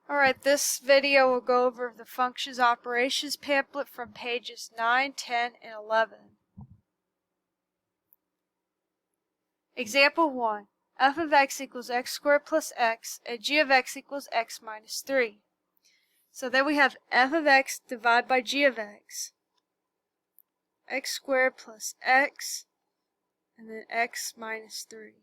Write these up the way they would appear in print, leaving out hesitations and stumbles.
Alright, this video will go over the functions operations pamphlet from pages 9, 10, and 11. Example 1. F of x equals x squared plus x, and g of x equals x minus 3. So then we have f of x divided by g of x. X squared plus x, and then x minus 3.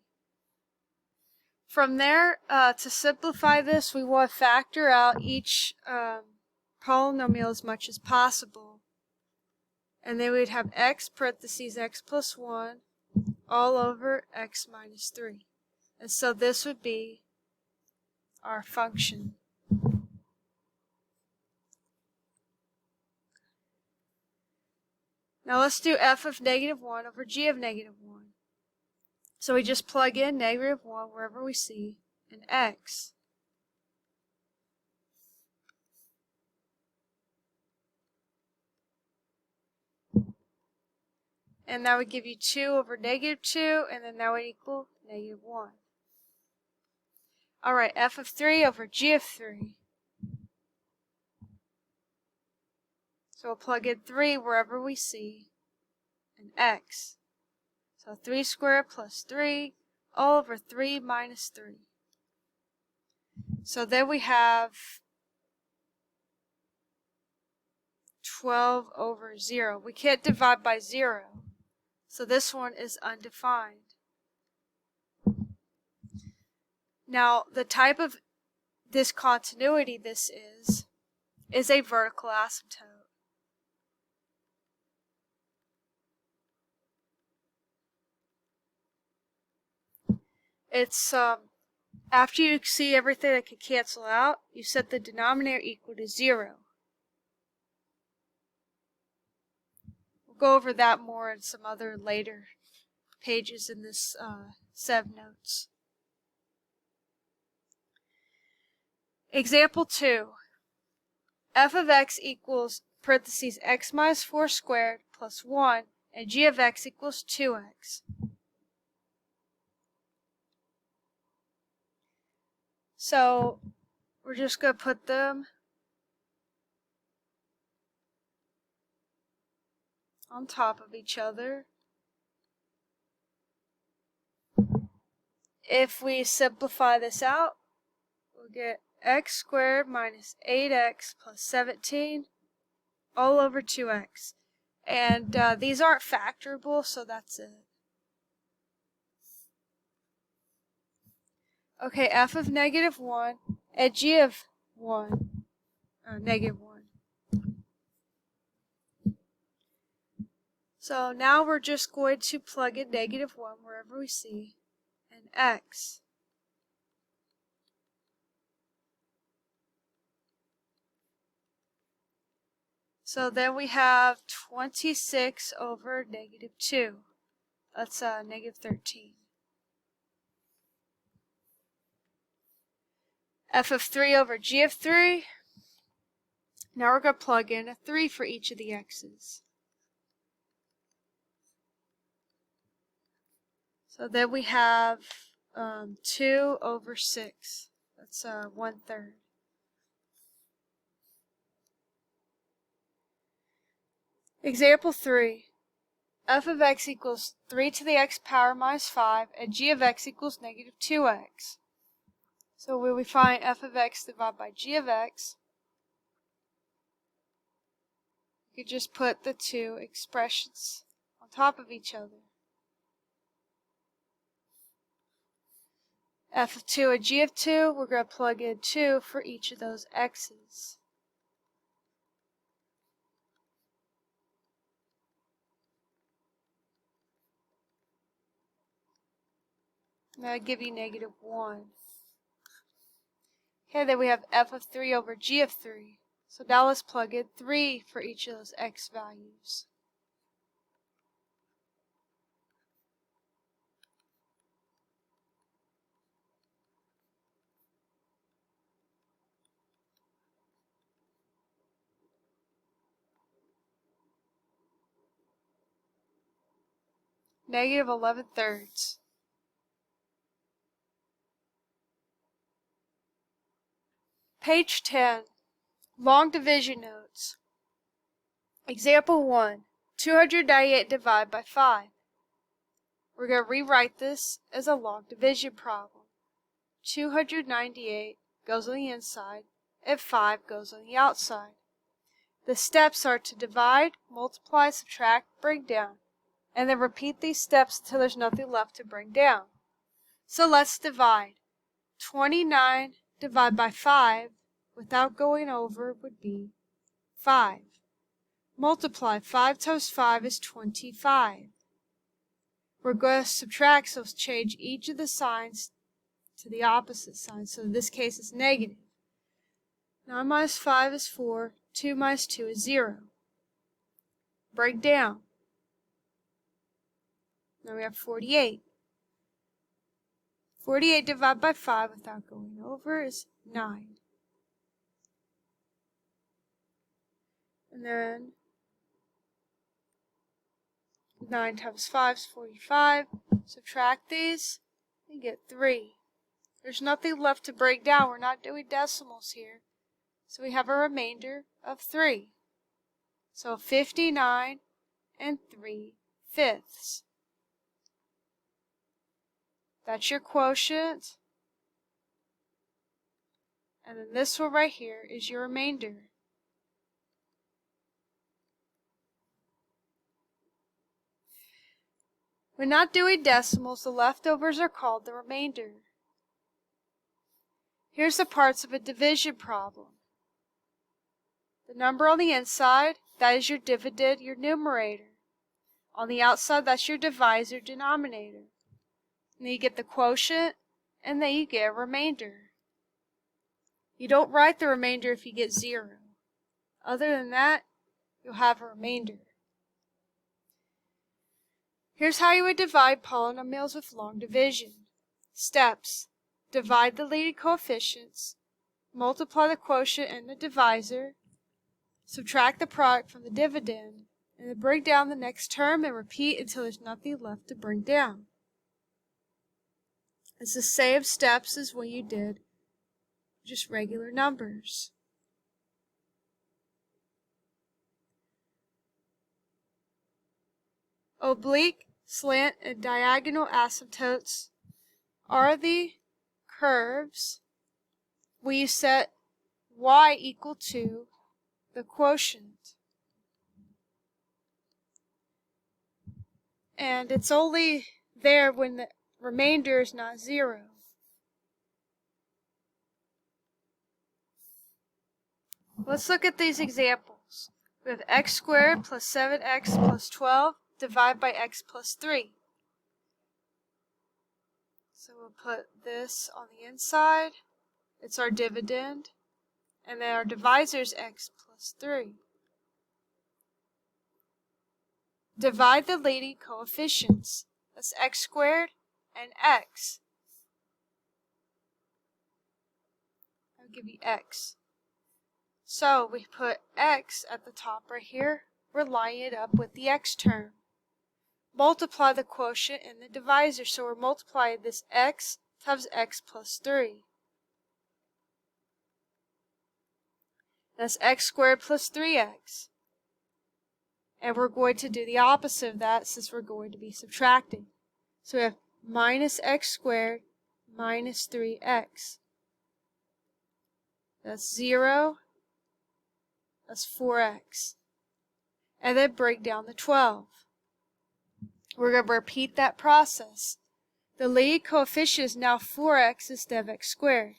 From there, to simplify this, we want to factor out each polynomial as much as possible. And then we'd have x parentheses x plus 1 all over x minus 3. And so this would be our function. Now let's do f of negative 1 over g of negative 1. So we just plug in negative 1 wherever we see an x. And that would give you 2 over negative 2, and then that would equal negative 1. Alright, f of 3 over g of 3. So we'll plug in 3 wherever we see an x. So 3 squared plus 3 all over 3 minus 3. So then we have 12 over 0. We can't divide by 0. So this one is undefined. Now the type of discontinuity this is a vertical asymptote. It's after you see everything that can cancel out, you set the denominator equal to 0. We'll go over that more in some other later pages in this set of notes. Example 2. F of x equals parentheses x minus 4 squared plus 1, and g of x equals 2x. So we're just going to put them on top of each other. If we simplify this out, we'll get x squared minus 8x plus 17 all over 2x. And these aren't factorable, so that's it. Okay, f of negative 1 and g of 1, negative 1. So now we're just going to plug in negative 1 wherever we see an x. So then we have 26 over negative 2. That's negative 13. F of 3 over g of 3. Now we're going to plug in a 3 for each of the x's. So then we have 2 over 6. That's 1/3. Example 3. F of x equals 3 to the x power minus 5, and g of x equals negative 2x. So when we find f of x divided by g of x, you could just put the two expressions on top of each other. F of 2 and g of 2, we're going to plug in 2 for each of those x's. And that would give you negative 1. Okay, then we have f of 3 over g of 3. So now let's plug in 3 for each of those x values. Negative 11/3. Page 10, long division notes. Example 1, 298 divided by 5. We're going to rewrite this as a long division problem. 298 goes on the inside, and 5 goes on the outside. The steps are to divide, multiply, subtract, bring down, and then repeat these steps until there's nothing left to bring down. So let's divide. 29 divided by 5 without going over would be 5. Multiply. 5 times 5 is 25. We're going to subtract, so change each of the signs to the opposite sign. So in this case it's negative. 9 minus 5 is 4. 2 minus 2 is 0. Break down. Now we have 48. 48 divided by 5 without going over is 9. And then 9 times 5 is 45. Subtract these and get 3. There's nothing left to break down. We're not doing decimals here. So we have a remainder of 3. So 59 and 3/5. That's your quotient. And then this one right here is your remainder. We're not doing decimals. The leftovers are called the remainder. Here's the parts of a division problem. The number on the inside, that is your dividend, your numerator. On the outside, that's your divisor, denominator. And then you get the quotient, and then you get a remainder. You don't write the remainder if you get 0. Other than that, you'll have a remainder. Here's how you would divide polynomials with long division. Steps. Divide the leading coefficients. Multiply the quotient and the divisor. Subtract the product from the dividend. And then bring down the next term and repeat until there's nothing left to bring down. It's the same steps as when you did just regular numbers. Oblique, slant, and diagonal asymptotes are the curves where you set y equal to the quotient. And it's only there when the remainder is not 0. Let's look at these examples. We have x squared plus 7x plus 12 divided by x plus 3. So we'll put this on the inside. It's our dividend. And then our divisor is x plus 3. Divide the leading coefficients. That's x squared and x. I'll give you x. So we put x at the top right here. We're lining it up with the x term. Multiply the quotient and the divisor. So we're multiplying this x times x plus 3. That's x squared plus 3x. And we're going to do the opposite of that since we're going to be subtracting. So we have minus x squared minus 3x. That's 0. That's 4x. And then break down the 12. We're going to repeat that process. The leading coefficient is now 4x instead of x squared.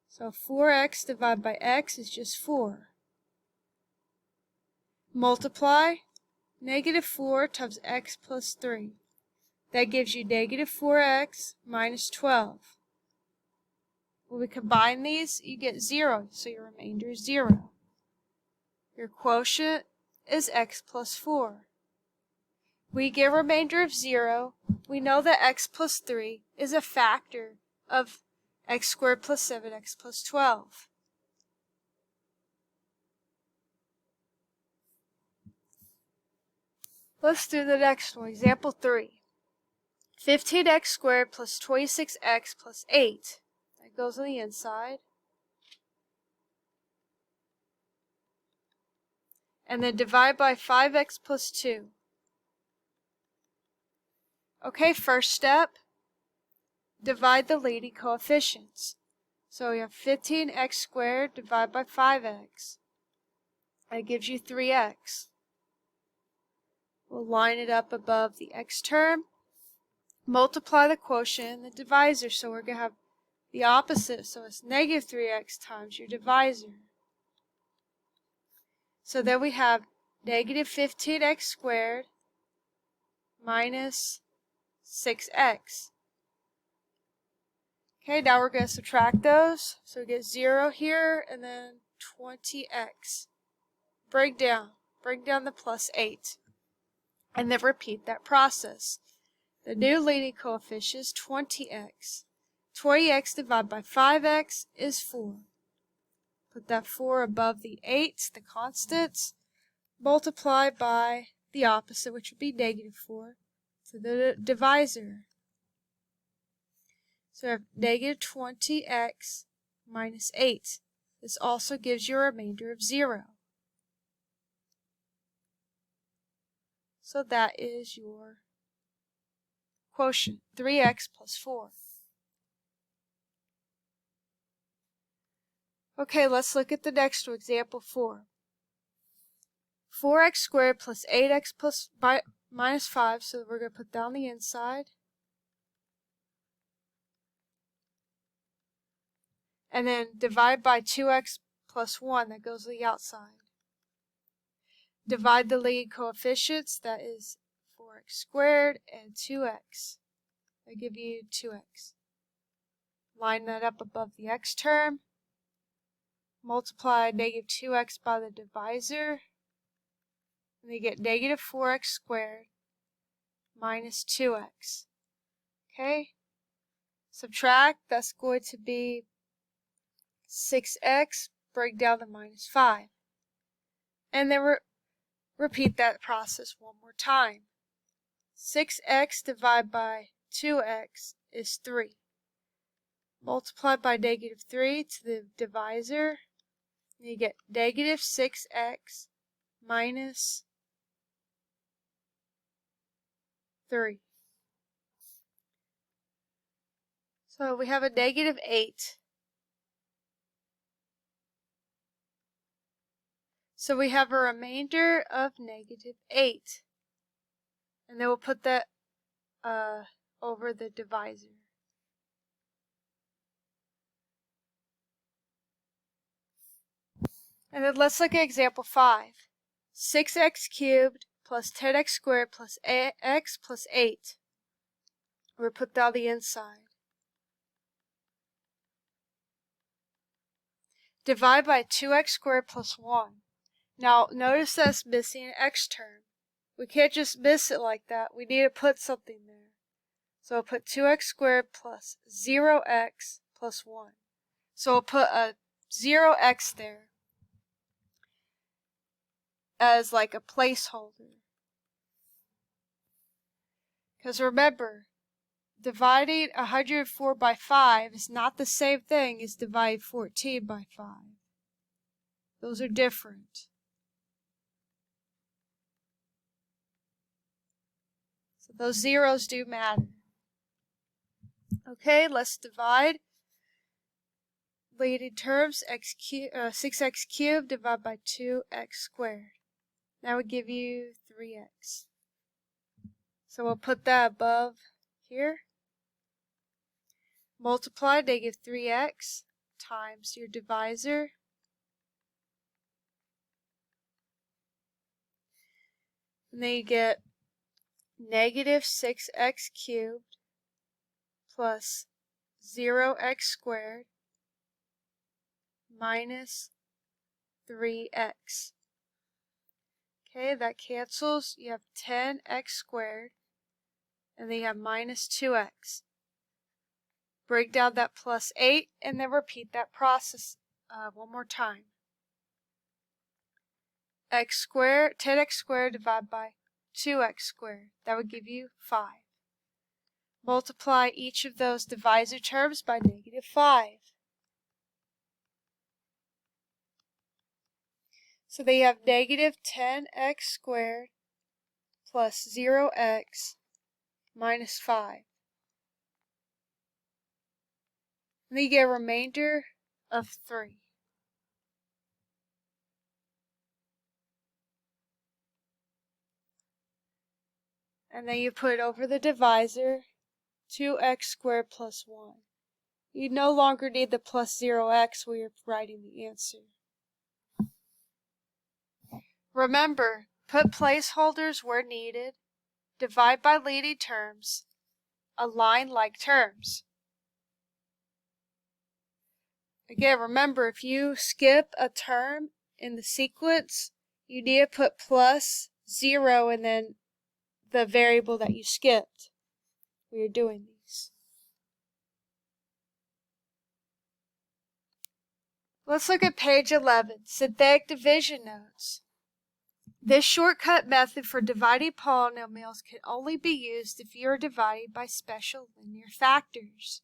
So 4x divided by x is just 4. Multiply negative 4 times x plus 3. That gives you negative 4x minus 12. When we combine these, you get 0, so your remainder is 0. Your quotient is x plus 4. We get a remainder of 0. We know that x plus 3 is a factor of x squared plus 7x plus 12. Let's do the next one. Example 3. 15x squared plus 26x plus 8. That goes on the inside. And then divide by 5x plus 2. Okay, first step, divide the leading coefficients. So we have 15x squared divided by 5x. That gives you 3x. We'll line it up above the x term. Multiply the quotient and the divisor. So we're going to have the opposite. So it's negative 3x times your divisor. So then we have negative 15x squared minus 6x. Okay, now we're going to subtract those. So we get 0 here and then 20x. Break down the plus 8. And then repeat that process. The new leading coefficient is 20x. 20x divided by 5x is 4. Put that 4 above the 8, the constants. Multiply by the opposite, which would be negative 4, to the divisor. So we have negative 20x minus 8. This also gives you a remainder of 0. So that is your quotient, 3x plus 4. Okay, let's look at the next one, example 4. 4x squared plus 8x plus minus 5, so we're going to put that on the inside. And then divide by 2x plus 1, that goes to the outside. Divide the leading coefficients, that is 4x squared and 2x. That give you 2x. Line that up above the x term. Multiply negative 2x by the divisor. And you get negative 4x squared minus 2x. Okay? Subtract, that's going to be 6x, break down the minus 5. And then repeat that process one more time. 6x divided by 2x is 3. Multiply by negative 3 to the divisor. And you get negative 6x minus 3. So we have a negative 8. So we have a remainder of negative 8. And then we'll put that over the divisor. And then let's look at example 5. 6x cubed plus 10x squared plus x plus 8. We'll put that on the inside. Divide by 2x squared plus 1. Now, notice that's missing an x term. We can't just miss it like that. We need to put something there. So I'll put 2x squared plus 0x plus 1. So I'll put a 0x there as like a placeholder. Because remember, dividing 104 by 5 is not the same thing as dividing 14 by 5. Those are different. So those zeros do matter. Okay, let's divide. Leading terms, 6x cubed divided by 2x squared. That would give you 3x. So we'll put that above here. Multiply negative 3x times your divisor. And then you get negative 6x cubed plus 0x squared minus 3x. Okay, that cancels. You have 10x squared, and then you have minus 2x. Break down that plus 8, and then repeat that process one more time. X squared, 10x squared divided by 2x squared. That would give you 5. Multiply each of those divisor terms by negative 5. So they have negative 10x squared plus 0x minus 5. And then you get a remainder of 3. And then you put over the divisor 2x squared plus 1. You no longer need the plus 0x when you're writing the answer. Remember, put placeholders where needed, divide by leading terms, align like terms. Again, remember, if you skip a term in the sequence, you need to put plus 0 and then the variable that you skipped when you're doing these. Let's look at page 11, synthetic division notes. This shortcut method for dividing polynomials can only be used if you are dividing by special linear factors.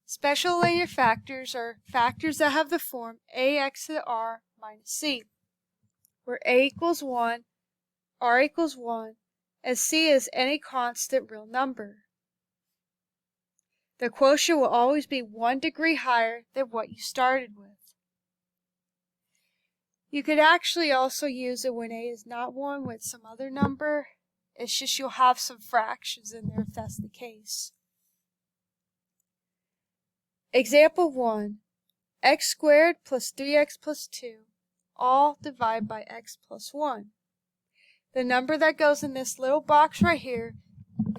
Special linear factors are factors that have the form ax to the r minus c, where a equals 1, r equals 1, and c is any constant real number. The quotient will always be 1 degree higher than what you started with. You could actually also use it when a is not 1 with some other number. It's just you'll have some fractions in there if that's the case. Example 1, x squared plus 3x plus 2, all divide by x plus 1. The number that goes in this little box right here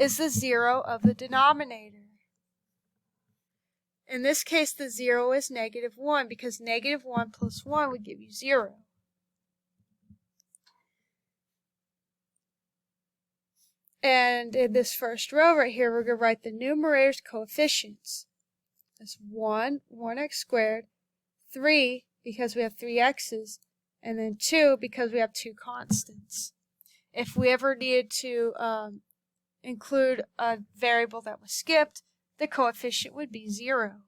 is the 0 of the denominator. In this case, the 0 is negative 1 because negative 1 plus 1 would give you 0. And in this first row right here, we're going to write the numerator's coefficients. That's 1, 1x squared, 3 because we have 3 x's, and then 2 because we have 2 constants. If we ever needed to include a variable that was skipped, the coefficient would be 0.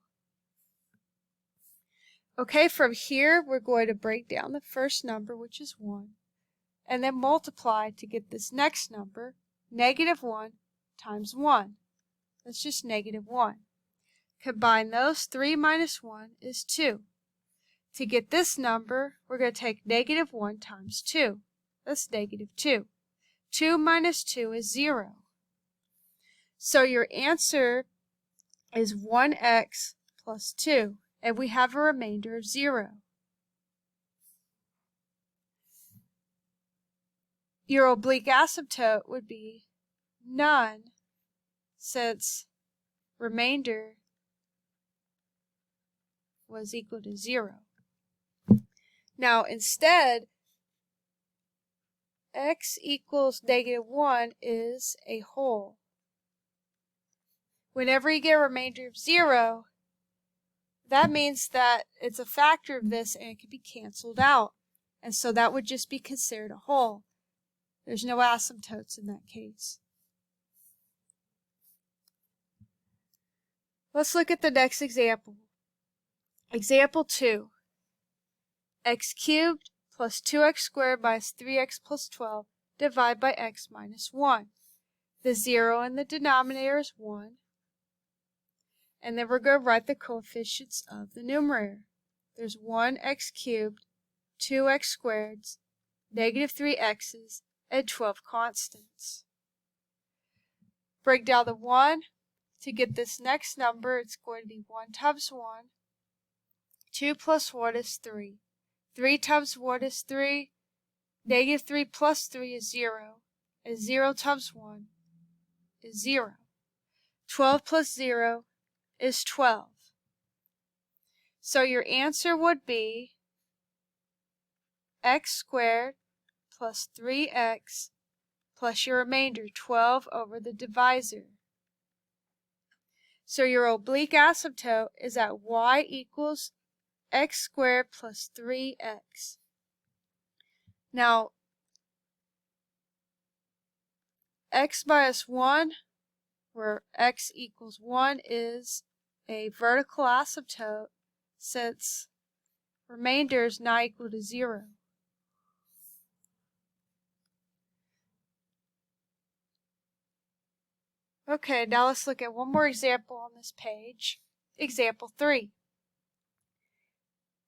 Okay, from here we're going to break down the first number, which is 1, and then multiply to get this next number, negative 1 times 1. That's just negative 1. Combine those, 3 minus 1 is 2. To get this number, we're going to take negative 1 times 2. That's negative 2. 2 minus 2 is 0. So your answer is 1x plus 2, and we have a remainder of 0. Your oblique asymptote would be none, since remainder was equal to 0. Now instead, x equals negative 1 is a whole. Whenever you get a remainder of 0, that means that it's a factor of this and it can be canceled out. And so that would just be considered a whole. There's no asymptotes in that case. Let's look at the next example. Example 2. X cubed plus 2x squared minus 3x plus 12 divided by x minus 1. The 0 in the denominator is 1. And then we're going to write the coefficients of the numerator. There's 1x cubed, 2x squared, negative 3x's, and 12 constants. Break down the 1. To get this next number, it's going to be 1 times 1. 2 plus 1 is 3. 3 times 1 is 3. Negative 3 plus 3 is 0. And 0 times 1 is 0. 12 plus 0 is 12. So your answer would be x squared plus 3x plus your remainder, 12 over the divisor. So your oblique asymptote is at y equals x squared plus 3x. Now, x minus 1, where x equals 1, is a vertical asymptote, since remainder is not equal to 0. Okay, now let's look at one more example on this page. Example 3.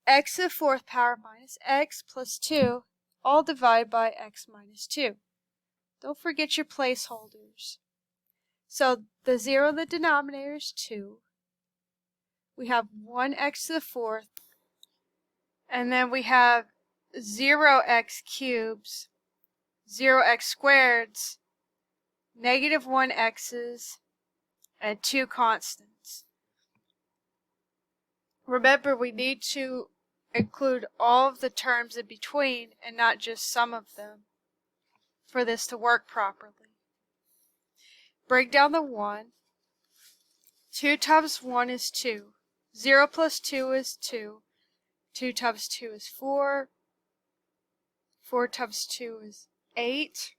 X to the 4th power minus x plus 2, all divided by x minus 2. Don't forget your placeholders. So the 0 in the denominator is 2. We have 1x to the 4th. And then we have 0x cubes, 0x squareds, negative 1x's, and 2 constants. Remember, we need to include all of the terms in between and not just some of them for this to work properly. Break down the 1. 2 times 1 is 2. 0 plus 2 is 2. 2 times 2 is 4. 4 times 2 is 8.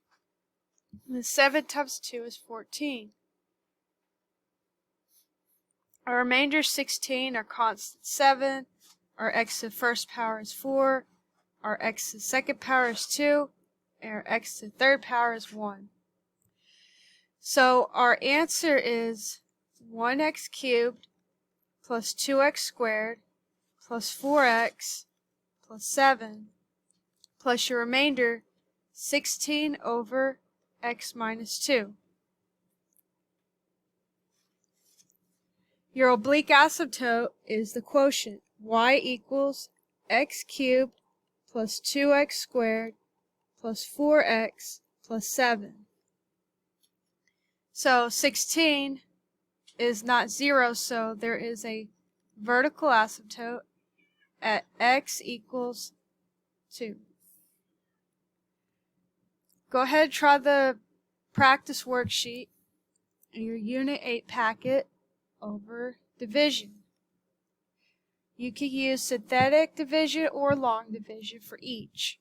And 7 times 2 is 14. Our remainder is 16, our constant 7, our x to the 1st power is 4, our x to the 2nd power is 2, and our x to the 3rd power is 1. So our answer is 1x cubed plus 2x squared plus 4x plus 7 plus your remainder 16 over x minus 2. Your oblique asymptote is the quotient y equals x cubed plus 2x squared plus 4x plus 7. So 16 is not 0, so there is a vertical asymptote at x equals 2. Go ahead and try the practice worksheet in your Unit 8 packet over division. You can use synthetic division or long division for each.